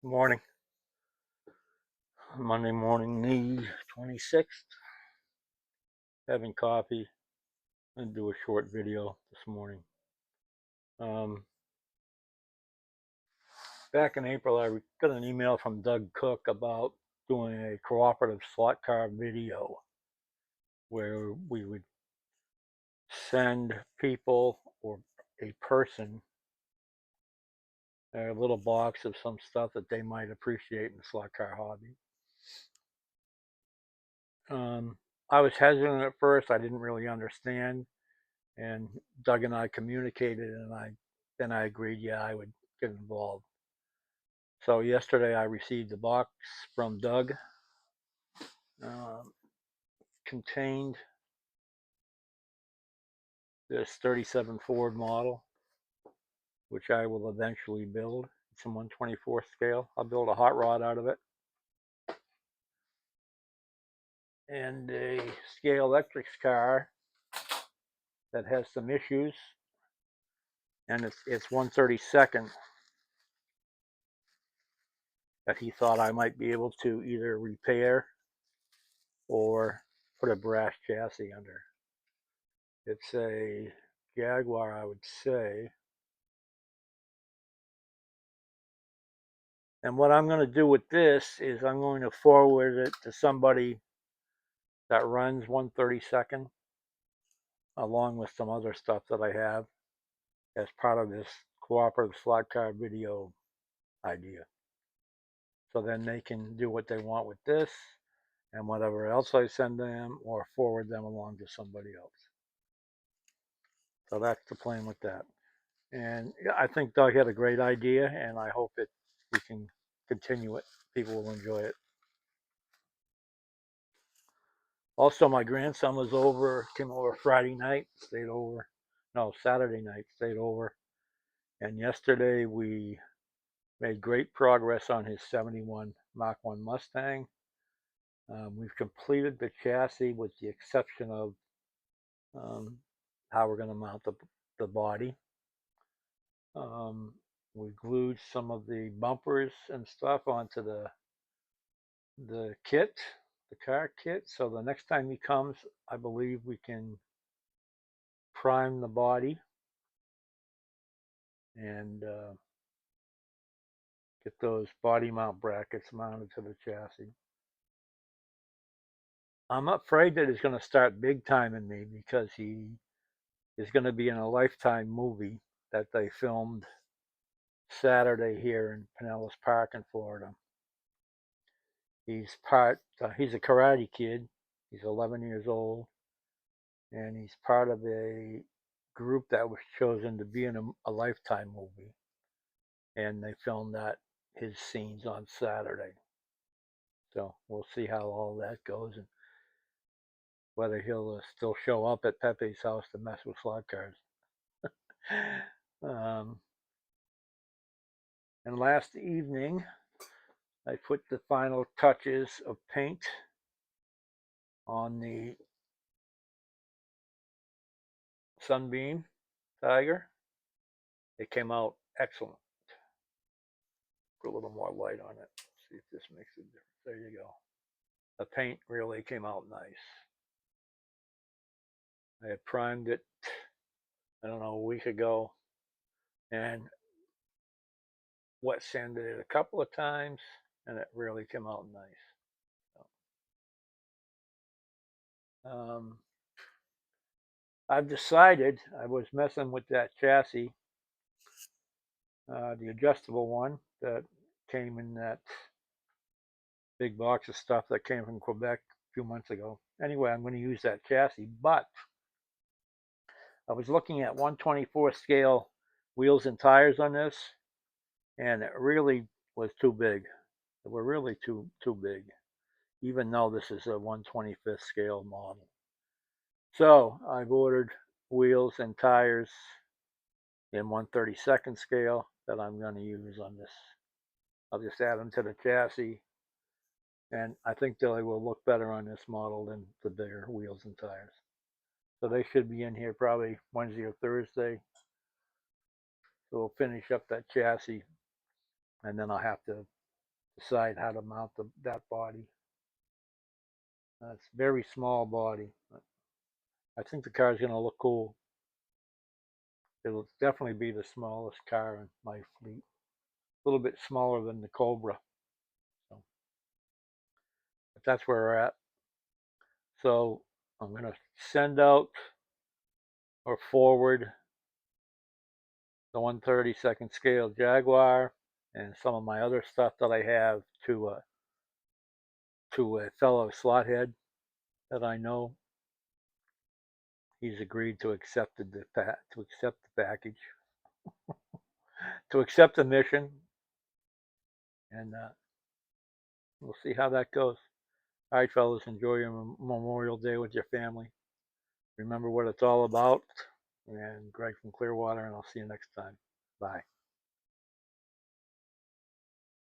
Morning. Monday morning, the 26th. Having coffee and do a short video this morning. Um, Back in April, I got an email from Doug Cook about doing a cooperative slot car video where we would send people or a person a little box of some stuff that they might appreciate in the slot car hobby. I was hesitant at first. I didn't really understand, and Doug and I communicated, and I agreed, yeah, I would get involved. So yesterday I received a box from Doug, um, contained this 37 Ford model, which I will eventually build. It's a 1/24 scale. I'll build a hot rod out of it, and a Scalextric car that has some issues, and it's 1/32 that he thought I might be able to either repair or put a brass chassis under. It's a Jaguar, I would say. And what I'm going to do with this is I'm going to forward it to somebody that runs 1/32 along with some other stuff that I have as part of this cooperative slot car video idea. So then they can do what they want with this and whatever else I send them, or forward them along to somebody else. So that's the plan with that. And I think Doug had a great idea, and I hope we can continue it. People will enjoy it. Also, my grandson came over Friday night, stayed over. No, Saturday night, stayed over. And yesterday we made great progress on his 71 Mach 1 Mustang. We've completed the chassis with the exception of um, how we're going to mount the body. We glued some of the bumpers and stuff onto the kit, the car kit. So the next time he comes, I believe we can prime the body and get those body mount brackets mounted to the chassis. I'm afraid that he's going to start big timing me because he is going to be in a Lifetime movie that they filmed Saturday here in Pinellas Park in Florida. He's a karate kid. He's 11 years old, and he's part of a group that was chosen to be in a Lifetime movie. And they filmed his scenes on Saturday. So we'll see how all that goes and whether he'll still show up at Pepe's house to mess with slot cars. um, and last evening, I put the final touches of paint on the Sunbeam Tiger. It came out excellent. Put a little more light on it. See if this makes a difference. There you go. The paint really came out nice. I had primed it, I don't know, a week ago, and wet sanded it a couple of times, and it really came out nice. So, I've decided, I was messing with that chassis, the adjustable one that came in that big box of stuff that came from Quebec a few months ago. Anyway, I'm going to use that chassis, but I was looking at 1/24 scale wheels and tires on this, and it really was too big. They were really too big, even though this is a 1/25 scale model. So I've ordered wheels and tires in 1/32 scale that I'm going to use on this. I'll just add them to the chassis, and I think they will look better on this model than the bigger wheels and tires. So they should be in here probably Wednesday or Thursday. So we'll finish up that chassis, and then I'll have to decide how to mount that body. It's a very small body. I think the car is going to look cool. It'll definitely be the smallest car in my fleet. A little bit smaller than the Cobra. So, but that's where we're at. So I'm going to send out or forward the 1/32 scale Jaguar and some of my other stuff that I have to a fellow slothead that I know. He's agreed to accept the package, to accept the mission, and we'll see how that goes. All right, fellas, enjoy your Memorial Day with your family. Remember what it's all about. And Greg from Clearwater, and I'll see you next time. Bye.